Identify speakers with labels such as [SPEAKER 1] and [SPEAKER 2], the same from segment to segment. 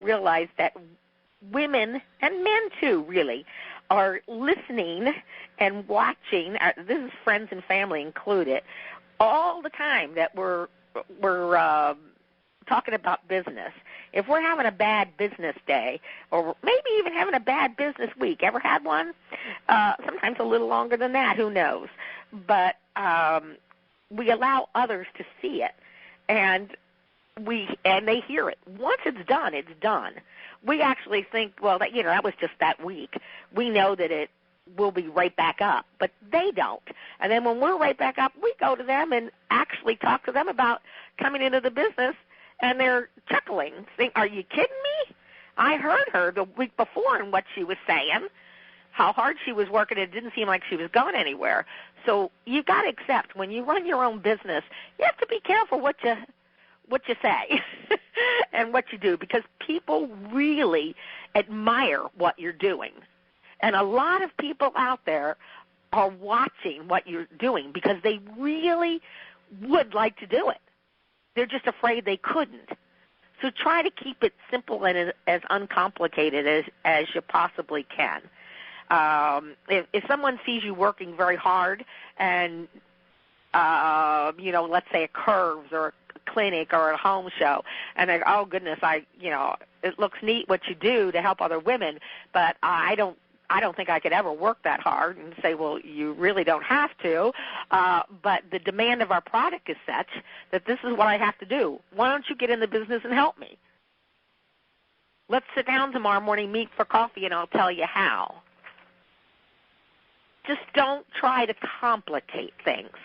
[SPEAKER 1] realize that women, and men too, really, are listening and watching, this is friends and family included, all the time that we're talking about business. If we're having a bad business day, or maybe even having a bad business week, ever had one? Sometimes a little longer than that, who knows? But we allow others to see it, and they hear it. Once it's done, it's done. We actually think, well, that was just that week. We know that it will be right back up, but they don't. And then when we're right back up, we go to them and actually talk to them about coming into the business, and they're chuckling, saying, "Are you kidding me? I heard her the week before and what she was saying, how hard she was working. It didn't seem like she was going anywhere." So you've got to accept, when you run your own business, you have to be careful what you say and what you do, because people really admire what you're doing. And a lot of people out there are watching what you're doing because they really would like to do it. They're just afraid they couldn't. So try to keep it simple and as uncomplicated as you possibly can. If someone sees you working very hard and, let's say a Curves or a clinic or a home show, and they go, "Oh goodness, it looks neat what you do to help other women, but I don't think I could ever work that hard," and say, "Well, you really don't have to, but the demand of our product is such that this is what I have to do. Why don't you get in the business and help me? Let's sit down tomorrow morning, meet for coffee, and I'll tell you how." Just don't try to complicate things.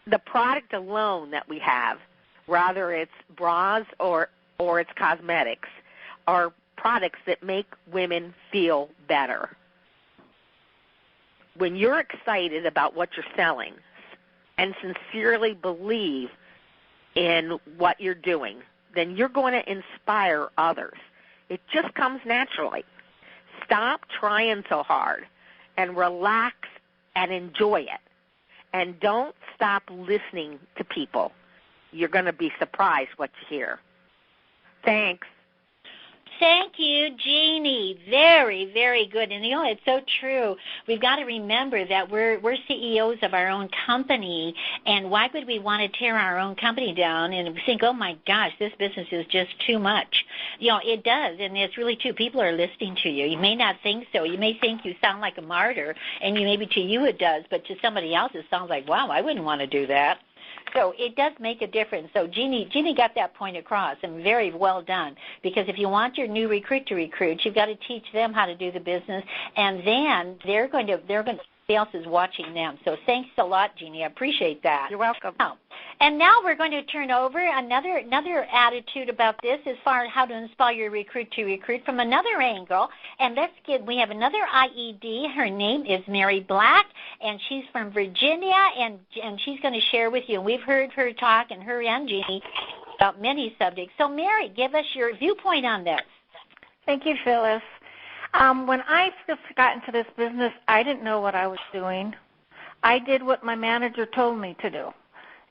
[SPEAKER 1] The product alone that we have, whether it's bras or it's cosmetics, are products that make women feel better. When you're excited about what you're selling and sincerely believe in what you're doing, then you're going to inspire others. It just comes naturally. Stop trying so hard and relax and enjoy it. And don't stop listening to people. You're going to be surprised what you hear. Thanks.
[SPEAKER 2] Thank you, Jeannie. Very, very good. And, it's so true. We've got to remember that we're CEOs of our own company, and why would we want to tear our own company down and think, oh, my gosh, this business is just too much? It does, and it's really true. People are listening to you. You may not think so. You may think you sound like a martyr, and maybe to you it does, but to somebody else it sounds like, wow, I wouldn't want to do that. So it does make a difference. So Jeannie got that point across, and very well done. Because if you want your new recruit to recruit, you've got to teach them how to do the business, and then they're going to somebody else is watching them. So thanks a lot, Jeannie. I appreciate that.
[SPEAKER 1] You're welcome.
[SPEAKER 2] And now we're going to turn over another attitude about this as far as how to inspire your recruit to recruit from another angle. And we have another IED. Her name is Mary Black, and she's from Virginia, and she's going to share with you. And we've heard her talk, and her and Jeannie, about many subjects. So Mary, give us your viewpoint on this.
[SPEAKER 3] Thank you, Phyllis. When I first got into this business, I didn't know what I was doing. I did what my manager told me to do.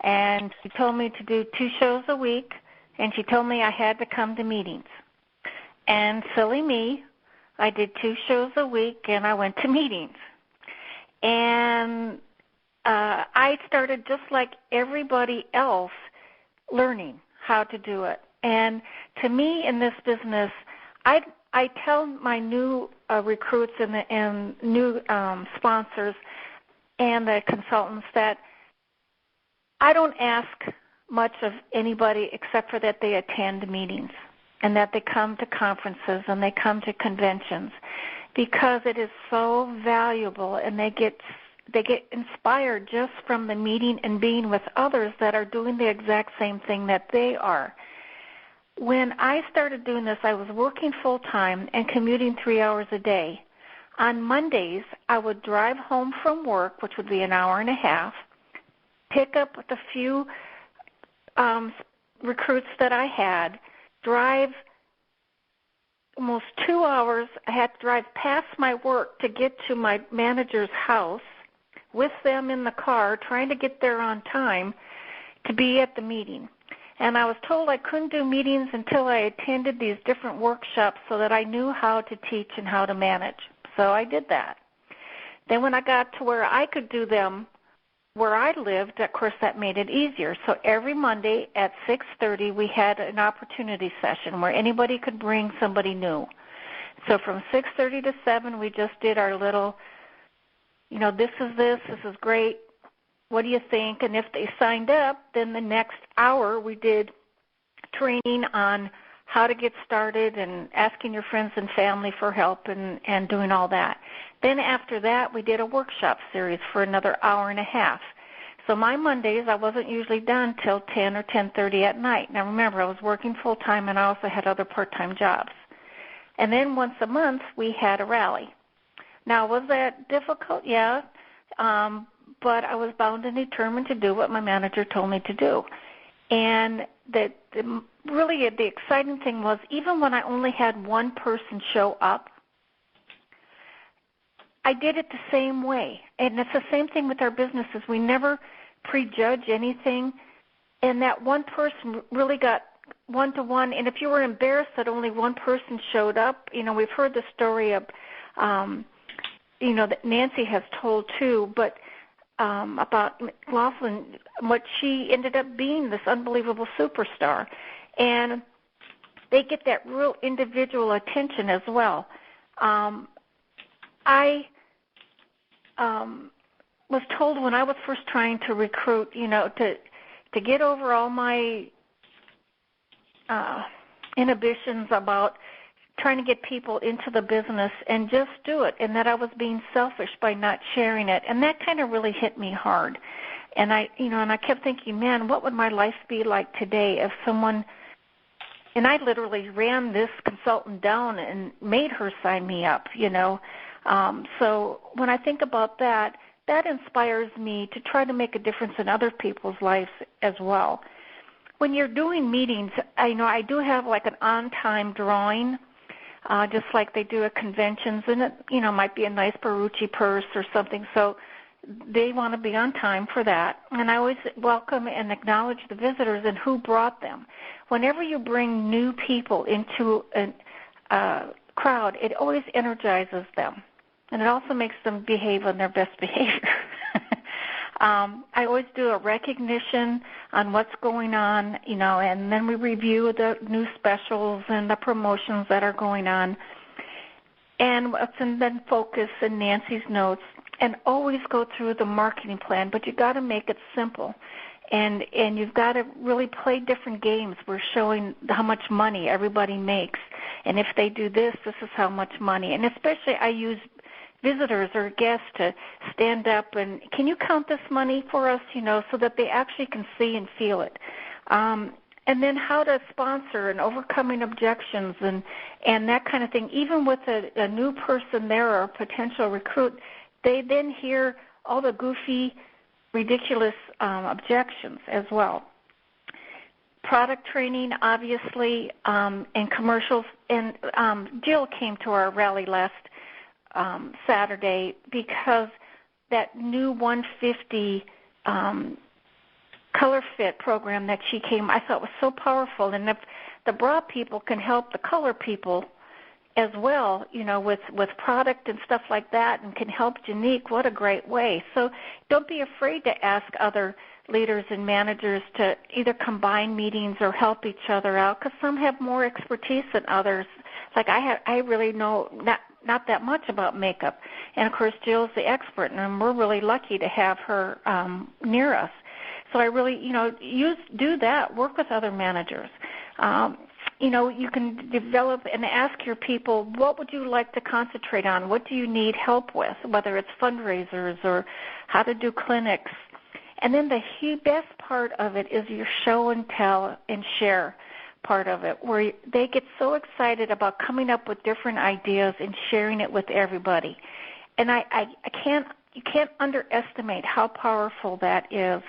[SPEAKER 3] And she told me to do 2 shows a week, and she told me I had to come to meetings. And silly me, I did 2 shows a week, and I went to meetings. And I started just like everybody else learning how to do it. And to me in this business, I tell my new recruits and new sponsors and the consultants that I don't ask much of anybody except for that they attend meetings and that they come to conferences and they come to conventions, because it is so valuable, and they get inspired just from the meeting and being with others that are doing the exact same thing that they are. When I started doing this, I was working full-time and commuting 3 hours a day. On Mondays, I would drive home from work, which would be an hour and a half, pick up the few recruits that I had, drive almost 2 hours. I had to drive past my work to get to my manager's house with them in the car, trying to get there on time to be at the meeting. And I was told I couldn't do meetings until I attended these different workshops so that I knew how to teach and how to manage. So I did that. Then when I got to where I could do them where I lived, of course, that made it easier. So every Monday at 6:30, we had an opportunity session where anybody could bring somebody new. So from 6:30 to 7, we just did our little, this is great. What do you think? And if they signed up, then the next hour we did training on how to get started and asking your friends and family for help and doing all that. Then after that, we did a workshop series for another hour and a half. So my Mondays, I wasn't usually done till 10 or 10:30 at night. Now remember, I was working full-time and I also had other part-time jobs. And then once a month, we had a rally. Now, was that difficult? Yeah. But I was bound and determined to do what my manager told me to do. And really the exciting thing was, even when I only had one person show up, I did it the same way. And it's the same thing with our businesses. We never prejudge anything. And that one person really got one-to-one. And if you were embarrassed that only one person showed up, we've heard the story of, that Nancy has told too, but about Laughlin, what she ended up being, this unbelievable superstar. And they get that real individual attention as well. I was told when I was first trying to recruit, to get over all my inhibitions about trying to get people into the business and just do it, and that I was being selfish by not sharing it. And that kind of really hit me hard. And I kept thinking, man, what would my life be like today if someone, and I literally ran this consultant down and made her sign me up, So when I think about that, that inspires me to try to make a difference in other people's lives as well. When you're doing meetings, I do have like an on-time drawing, just like they do at conventions, and it, might be a nice Barucci purse or something. So they want to be on time for that. And I always welcome and acknowledge the visitors and who brought them. Whenever you bring new people into a crowd, it always energizes them. And it also makes them behave on their best behavior. I always do a recognition on what's going on, and then we review the new specials and the promotions that are going on. And then focus in Nancy's notes and always go through the marketing plan, but you got to make it simple. And you've got to really play different games. We're showing how much money everybody makes. And if they do this, this is how much money. And especially I use visitors or guests to stand up and, can you count this money for us, so that they actually can see and feel it. And then how to sponsor and overcoming objections and that kind of thing. Even with a new person there or a potential recruit, they then hear all the goofy, ridiculous objections as well. Product training, obviously, and commercials. And Jill came to our rally last Saturday because that new 150 color fit program that she came, I thought was so powerful. And if the bra people can help the color people as well, with product and stuff like that, and can help Janique, what a great way. So don't be afraid to ask other leaders and managers to either combine meetings or help each other out, because some have more expertise than others. Like I really know not that much about makeup, and of course Jill's the expert, and we're really lucky to have her near us. So I really, do that. Work with other managers. You can develop and ask your people, what would you like to concentrate on? What do you need help with, whether it's fundraisers or how to do clinics. And then the best part of it is your show and tell and share part of it, where they get so excited about coming up with different ideas and sharing it with everybody. And you can't underestimate how powerful that is.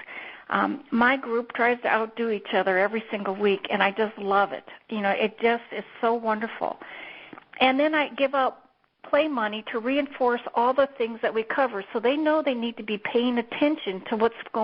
[SPEAKER 3] My group tries to outdo each other every single week, and I just love it. It just is so wonderful. And then I give out play money to reinforce all the things that we cover, so they know they need to be paying attention to what's going on.